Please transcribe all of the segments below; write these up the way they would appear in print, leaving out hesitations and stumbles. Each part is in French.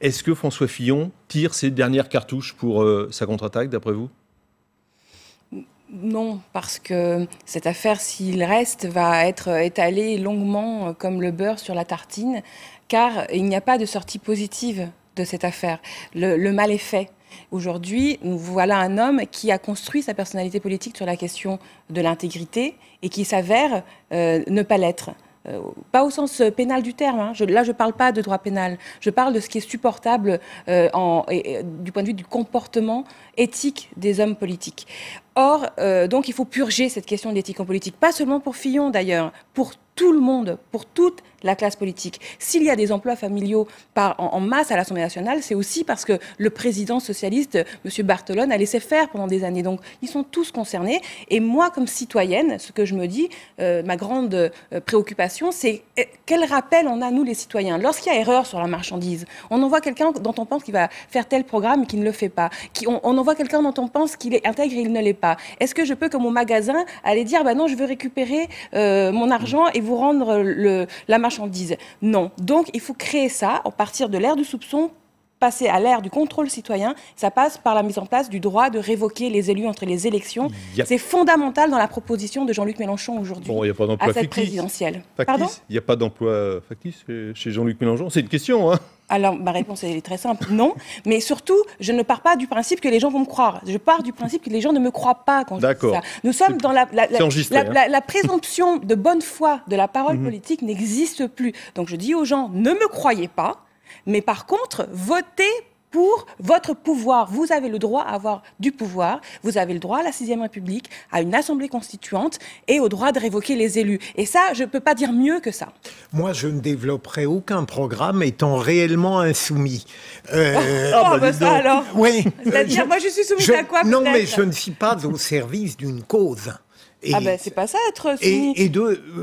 Est-ce que François Fillon tire ses dernières cartouches pour sa contre-attaque, d'après vous? Non, parce que cette affaire, s'il reste, va être étalée longuement comme le beurre sur la tartine, car il n'y a pas de sortie positive de cette affaire. Le mal est fait. Aujourd'hui, nous voilà un homme qui a construit sa personnalité politique sur la question de l'intégrité et qui s'avère ne pas l'être. Pas au sens pénal du terme, hein. Là je ne parle pas de droit pénal, je parle de ce qui est supportable du point de vue du comportement éthique des hommes politiques. Or, donc il faut purger cette question d'éthique en politique, pas seulement pour Fillon d'ailleurs, pour tout le monde, pour toute la classe politique. S'il y a des emplois familiaux en masse à l'Assemblée nationale, c'est aussi parce que le président socialiste, M. Barthelone, a laissé faire pendant des années. Donc, ils sont tous concernés. Et moi, comme citoyenne, ce que je me dis, ma grande préoccupation, c'est quel rappel on a, nous, les citoyens. Lorsqu'il y a erreur sur la marchandise, on envoie quelqu'un dont on pense qu'il va faire tel programme et qui ne le fait pas. On envoie quelqu'un dont on pense qu'il est intègre et il ne l'est pas. Est-ce que je peux, comme au magasin, aller dire, bah non, je veux récupérer mon argent et vous rendre la marchandise? Non. Donc, il faut créer ça, à partir de l'ère du soupçon, passer à l'ère du contrôle citoyen. Ça passe par la mise en place du droit de révoquer les élus entre les élections. C'est fondamental dans la proposition de Jean-Luc Mélenchon aujourd'hui, bon, il n'y a pas d'emploi à cette factice. présidentielle. Pardon ? Il n'y a pas d'emploi factice chez Jean-Luc Mélenchon? C'est une question, hein? Alors, ma réponse est très simple, non. Mais surtout, je ne pars pas du principe que les gens vont me croire. Je pars du principe que les gens ne me croient pas quand je dis ça. Nous sommes dans la présomption de bonne foi de la parole politique n'existe plus. Donc, je dis aux gens, ne me croyez pas, mais par contre, votez pour votre pouvoir. Vous avez le droit à avoir du pouvoir, vous avez le droit à la 6e République, à une assemblée constituante et au droit de révoquer les élus. Et ça, je ne peux pas dire mieux que ça. Moi, je ne développerai aucun programme étant réellement insoumis. Ça alors. Oui. C'est-à-dire, moi, je suis soumise à quoi? Non, mais je ne suis pas au service d'une cause. Ah ben, c'est pas ça, être soumis.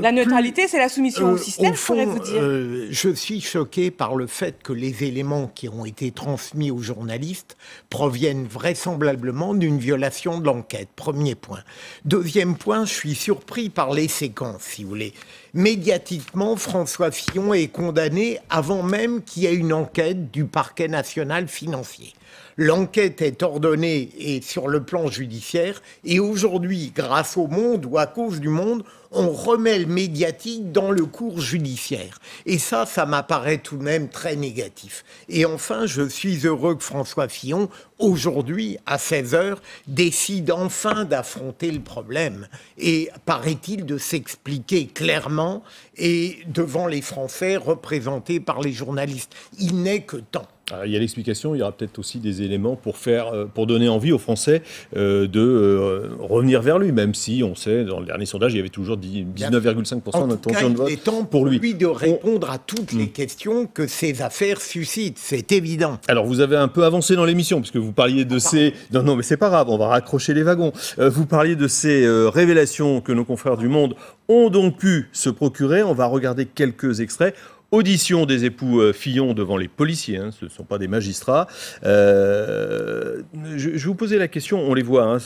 La neutralité, c'est la soumission au système, je pourrais vous dire. Je suis choqué par le fait que les éléments qui ont été transmis aux journalistes proviennent vraisemblablement d'une violation de l'enquête. Premier point. Deuxième point, je suis surpris par les séquences, si vous voulez. Médiatiquement, François Fillon est condamné avant même qu'il y ait une enquête du parquet national financier. L'enquête est ordonnée et sur le plan judiciaire et aujourd'hui, grâce au Monde ou à cause du Monde, on remet le médiatique dans le cours judiciaire. Et ça m'apparaît tout de même très négatif. Et enfin, je suis heureux que François Fillon, aujourd'hui, à 16h, décide enfin d'affronter le problème. Et paraît-il de s'expliquer clairement et devant les Français représentés par les journalistes. Il n'est que temps. Alors, il y a l'explication, il y aura peut-être aussi des éléments pour donner envie aux Français de revenir vers lui, même si on sait, dans le dernier sondage, il y avait toujours 19,5% d'intention de vote il est temps pour lui. De répondre à toutes les questions que ces affaires suscitent, c'est évident. Alors, vous avez un peu avancé dans l'émission, puisque vous parliez de ces... Non, mais c'est pas grave, on va raccrocher les wagons. Vous parliez de ces révélations que nos confrères du Monde ont donc pu se procurer. On va regarder quelques extraits. Audition des époux Fillon devant les policiers, hein, ce ne sont pas des magistrats. Je vais vous poser la question, on les voit, hein,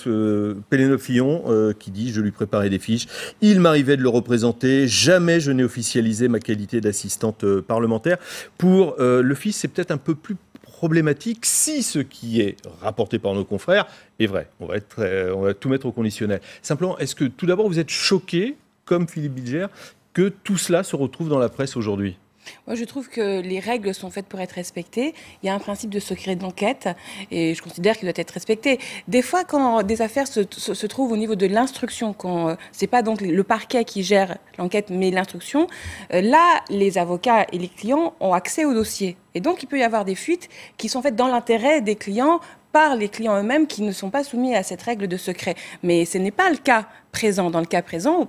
Pénélope Fillon qui dit « Je lui préparais des fiches, il m'arrivait de le représenter, jamais je n'ai officialisé ma qualité d'assistante parlementaire ». Pour le fils, c'est peut-être un peu plus problématique si ce qui est rapporté par nos confrères est vrai. On va tout mettre au conditionnel. Simplement, est-ce que tout d'abord vous êtes choqué, comme Philippe Bilger, que tout cela se retrouve dans la presse aujourd'hui ? Moi, je trouve que les règles sont faites pour être respectées. Il y a un principe de secret d'enquête et je considère qu'il doit être respecté. Des fois, quand des affaires se trouvent au niveau de l'instruction, quand c'est pas donc le parquet qui gère l'enquête, mais l'instruction, là, les avocats et les clients ont accès au dossier. Et donc, il peut y avoir des fuites qui sont faites dans l'intérêt des clients, par les clients eux-mêmes qui ne sont pas soumis à cette règle de secret. Mais ce n'est pas le cas présent. Dans le cas présent,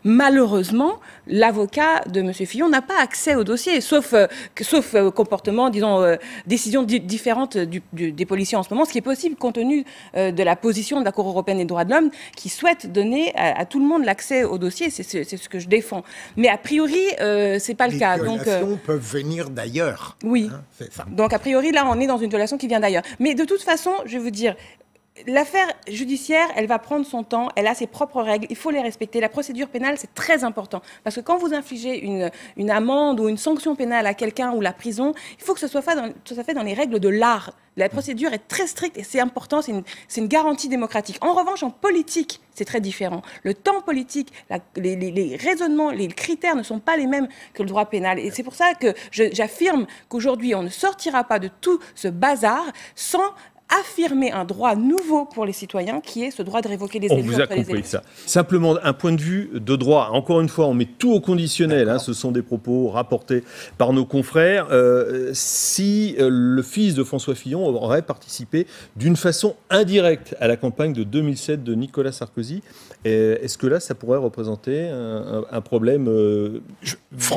malheureusement, l'avocat de M. Fillon n'a pas accès au dossier, sauf comportement, disons, décisions différentes des policiers en ce moment, ce qui est possible compte tenu de la position de la Cour européenne des droits de l'homme qui souhaite donner à tout le monde l'accès au dossier. C'est ce que je défends. Mais a priori, c'est pas le cas. Les violations peuvent venir d'ailleurs. Oui. Hein, c'est ça. Donc a priori, là, on est dans une violation qui vient d'ailleurs. Mais de toute façon, je vais vous dire, L'affaire judiciaire, elle va prendre son temps, elle a ses propres règles, il faut les respecter. La procédure pénale, c'est très important. Parce que quand vous infligez une amende ou une sanction pénale à quelqu'un ou la prison, il faut que ce soit fait dans les règles de l'art. La procédure est très stricte et c'est important, c'est une garantie démocratique. En revanche, en politique, c'est très différent. Le temps politique, les raisonnements, les critères ne sont pas les mêmes que le droit pénal. Et c'est pour ça que j'affirme qu'aujourd'hui, on ne sortira pas de tout ce bazar sans affirmer un droit nouveau pour les citoyens, qui est ce droit de révoquer les élus. On vous a compris ça. Simplement, un point de vue de droit. Encore une fois, on met tout au conditionnel. Hein, ce sont des propos rapportés par nos confrères. Si le fils de François Fillon aurait participé d'une façon indirecte à la campagne de 2007 de Nicolas Sarkozy, est-ce que là, ça pourrait représenter un problème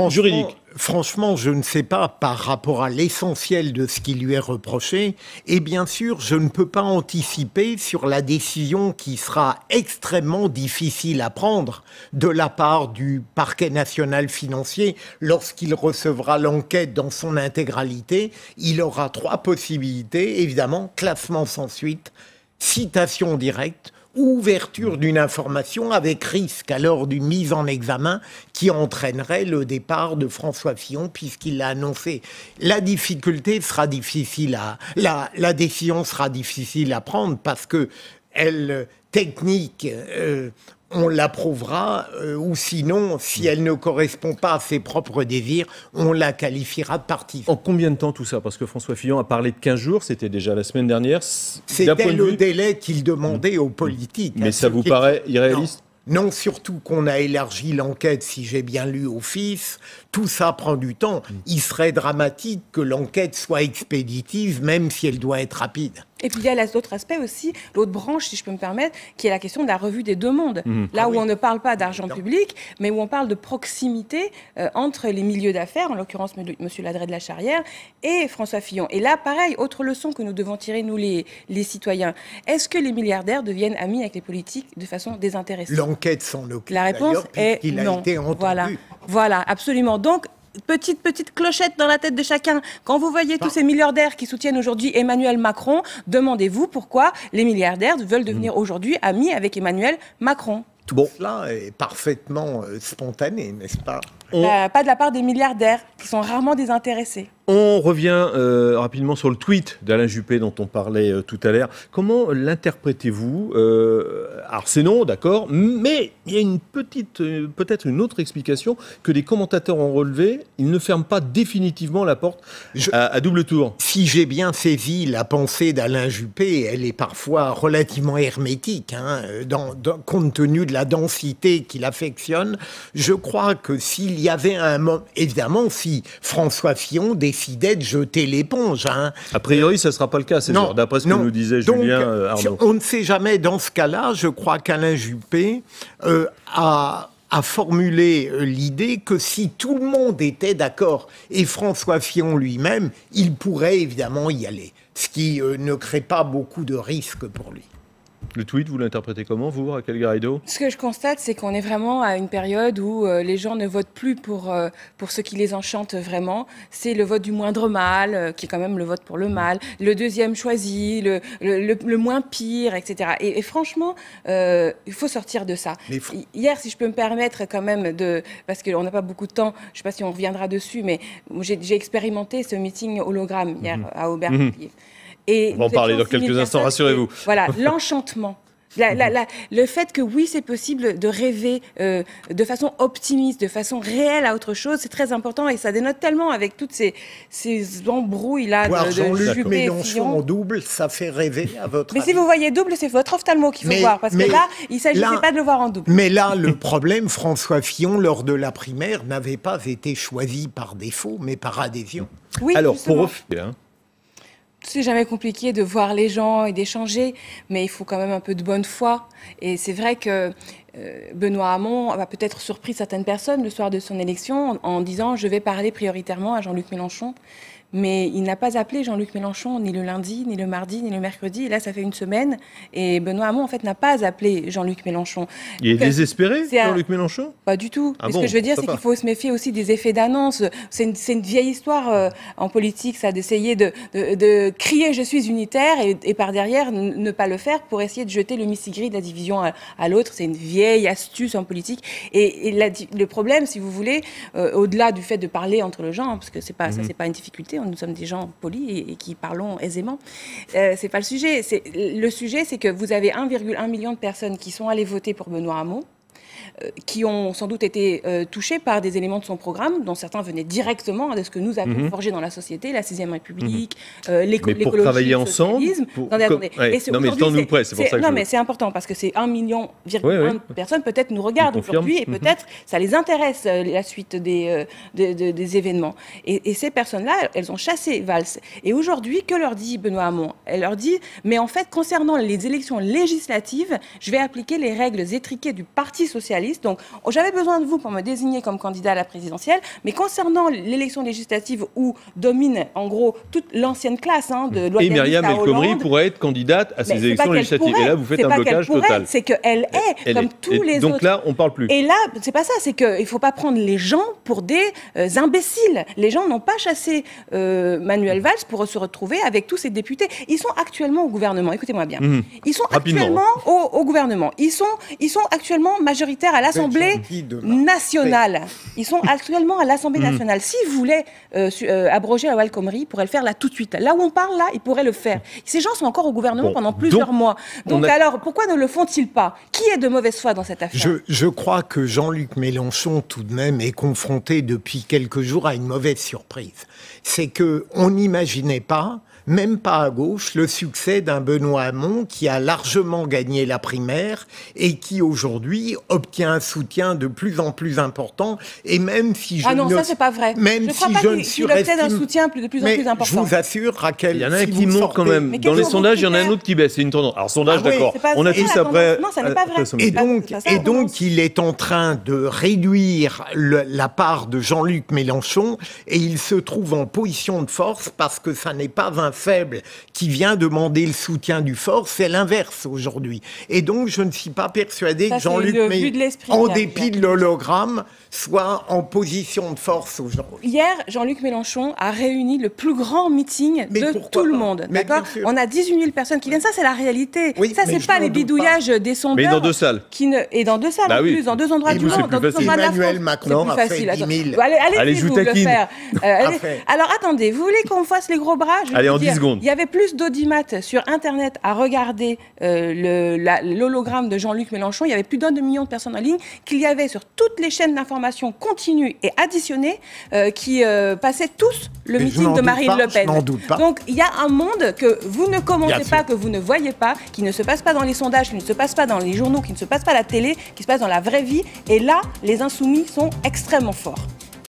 juridique ? Franchement, je ne sais pas par rapport à l'essentiel de ce qui lui est reproché. Et bien sûr, je ne peux pas anticiper sur la décision qui sera extrêmement difficile à prendre de la part du parquet national financier. Lorsqu'il recevra l'enquête dans son intégralité, il aura 3 possibilités. Évidemment, classement sans suite, citation directe, ouverture d'une information avec risque alors d'une mise en examen qui entraînerait le départ de François Fillon puisqu'il l'a annoncé. La difficulté sera difficile la décision sera difficile à prendre parce que technique, on l'approuvera, ou sinon, si elle ne correspond pas à ses propres désirs, on la qualifiera de partie. En combien de temps tout ça? Parce que François Fillon a parlé de 15 jours, c'était déjà la semaine dernière. C'était le délai qu'il demandait aux politiques. Mais ça vous paraît irréaliste? Non, surtout qu'on a élargi l'enquête, si j'ai bien lu, au fils. Tout ça prend du temps. Il serait dramatique que l'enquête soit expéditive, même si elle doit être rapide. Et puis il y a l'autre aspect aussi, l'autre branche, si je peux me permettre, qui est la question de la revue des deux mondes. Là où on ne parle pas d'argent public, mais où on parle de proximité entre les milieux d'affaires, en l'occurrence M. Ladret de la Charrière, et François Fillon. Et là, pareil, autre leçon que nous devons tirer, nous les citoyens. Est-ce que les milliardaires deviennent amis avec les politiques de façon désintéressée? L'enquête s'en occupe. La réponse est non. Voilà, absolument. Donc, petite clochette dans la tête de chacun. Quand vous voyez tous ces milliardaires qui soutiennent aujourd'hui Emmanuel Macron, demandez-vous pourquoi les milliardaires veulent devenir aujourd'hui amis avec Emmanuel Macron. Tout cela est parfaitement spontané, n'est-ce pas? Pas de la part des milliardaires, qui sont rarement désintéressés. On revient rapidement sur le tweet d'Alain Juppé dont on parlait tout à l'heure. Comment l'interprétez-vous? Alors c'est non, d'accord, mais il y a peut-être une autre explication que des commentateurs ont relevé. Il ne ferme pas définitivement la porte à double tour. Si j'ai bien saisi la pensée d'Alain Juppé, elle est parfois relativement hermétique, compte tenu de la densité qu'il affectionne. Je crois que s'il y avait un moment, évidemment, si François Fillon décidait de jeter l'éponge. A priori, ça ne sera pas le cas, c'est sûr, d'après ce que nous disait Julien Arnaud. On ne sait jamais. Dans ce cas-là, je crois qu'Alain Juppé a formulé l'idée que si tout le monde était d'accord, et François Fillon lui-même, il pourrait évidemment y aller, ce qui ne crée pas beaucoup de risques pour lui. Le tweet, vous l'interprétez comment, vous, Raquel Garrido? Ce que je constate, c'est qu'on est vraiment à une période où les gens ne votent plus pour ce qui les enchante vraiment. C'est le vote du moindre mal, qui est quand même le vote pour le mal, le deuxième choisi, le moins pire, etc. Et franchement, il faut sortir de ça. Hier, si je peux me permettre quand même, parce qu'on n'a pas beaucoup de temps, je ne sais pas si on reviendra dessus, mais j'ai expérimenté ce meeting hologramme hier à Aubervilliers. Et on va en parler dans quelques instants, rassurez-vous. Voilà, l'enchantement. Le fait que oui, c'est possible de rêver de façon optimiste, de façon réelle à autre chose, c'est très important et ça dénote tellement avec toutes ces embrouilles-là de Juppé Mélenchon en double, ça fait rêver à votre avis. Si vous voyez double, c'est votre ophtalmo qu'il faut voir, parce que là, il ne s'agissait pas de le voir en double. Mais là, le problème, François Fillon, lors de la primaire, n'avait pas été choisi par défaut, mais par adhésion. Oui, alors, justement. pour c'est jamais compliqué de voir les gens et d'échanger, mais il faut quand même un peu de bonne foi. Et c'est vrai que Benoît Hamon a peut-être surpris certaines personnes le soir de son élection en disant « je vais parler prioritairement à Jean-Luc Mélenchon ». mais il n'a pas appelé Jean-Luc Mélenchon ni le lundi, ni le mardi, ni le mercredi. Et là, ça fait une semaine. Et Benoît Hamon, en fait, n'a pas appelé Jean-Luc Mélenchon. Il est désespéré, Jean-Luc Mélenchon? Pas du tout. Ah Ce bon, que je veux dire, c'est qu'il faut se méfier aussi des effets d'annonce. C'est une vieille histoire en politique, ça, d'essayer de crier « je suis unitaire » et par derrière, ne pas le faire pour essayer de jeter le missigri de la division à l'autre. C'est une vieille astuce en politique. Et le problème, si vous voulez, au-delà du fait de parler entre le genre, parce que ça, c'est pas une difficulté, nous sommes des gens polis et qui parlons aisément, c'est pas le sujet. Le sujet, c'est que vous avez 1,1 million de personnes qui sont allées voter pour Benoît Hamon, qui ont sans doute été touchés par des éléments de son programme, dont certains venaient directement de ce que nous avons forgé dans la société, la 6e République, l'écologie, pour travailler ensemble. Attendez. Non, mais le temps nous presse, c'est pour ça que non, mais c'est important, parce que c'est 1,1 million de personnes, peut-être nous regardent aujourd'hui, et peut-être ça les intéresse, la suite des événements. Et ces personnes-là, elles ont chassé Valls. Et aujourd'hui, que leur dit Benoît Hamon? Elle leur dit, mais en fait, concernant les élections législatives, je vais appliquer les règles étriquées du Parti socialiste. Donc, j'avais besoin de vous pour me désigner comme candidat à la présidentielle, mais concernant l'élection législative où domine, en gros, toute l'ancienne classe de loyalistes. Et Myriam El Khomri pourrait être candidate à ces élections législatives. Et là, vous faites un blocage total. C'est qu'elle est comme tous les autres. Donc là, on ne parle plus. Et là, c'est pas ça, c'est qu'il ne faut pas prendre les gens pour des imbéciles. Les gens n'ont pas chassé Manuel Valls pour se retrouver avec tous ces députés. Ils sont actuellement au gouvernement, écoutez-moi bien. Ils sont actuellement au gouvernement. Ils sont actuellement majoritaires à l'Assemblée nationale. Ils sont actuellement à l'Assemblée nationale. S'ils voulaient abroger la loi El Khomri, ils pourraient le faire là tout de suite. Là où on parle, là, ils pourraient le faire. Ces gens sont encore au gouvernement pendant plusieurs mois. Donc alors, pourquoi ne le font-ils pas? Qui est de mauvaise foi dans cette affaire? Je crois que Jean-Luc Mélenchon, tout de même, est confronté depuis quelques jours à une mauvaise surprise. C'est qu'on n'imaginait pas, même pas à gauche, le succès d'un Benoît Hamon qui a largement gagné la primaire et qui aujourd'hui obtient un soutien de plus en plus important. Et même si je ça c'est pas vrai. Même je crois pas qu'il obtienne un soutien de plus en plus important. Je vous assure, Raquel, il y en a un qui monte quand même. Dans les sondages, il y en a un autre qui baisse. C'est une tendance. Alors sondage, d'accord. On a tous après. Non, ça n'est pas vrai. Et donc, il est en train de réduire la part de Jean-Luc Mélenchon et il se trouve en position de force parce que ça n'est pas un faible qui vient demander le soutien du fort, c'est l'inverse aujourd'hui. Et donc, je ne suis pas persuadé que Jean-Luc Mélenchon, en dépit de l'hologramme, soit en position de force aujourd'hui. Hier, Jean-Luc Mélenchon a réuni le plus grand meeting de tout le monde. D'accord ? On a 18 000 personnes qui viennent. Ça, c'est la réalité. Oui, ça, c'est pas les bidouillages des sondeurs. Mais dans 2 salles. Et dans 2 salles en plus, dans 2 endroits du monde. Dans 2 endroits de la France. Emmanuel Macron a fait 10 000. Allez, vous le faire. Alors, attendez, vous voulez qu'on fasse les gros bras? Allez, en 10 secondes. Il y avait plus d'audimat sur Internet à regarder l'hologramme de Jean-Luc Mélenchon. Il y avait plus d'1 million de personnes en ligne qu'il y avait sur toutes les chaînes d'information continues et additionnées qui passaient tous le meeting de Marine Le Pen. Donc, il y a un monde que vous ne commentez pas, que vous ne voyez pas, qui ne se passe pas dans les sondages, qui ne se passe pas dans les journaux, qui ne se passe pas à la télé, qui se passe dans la vraie vie. Et là, les insoumis sont extrêmement forts.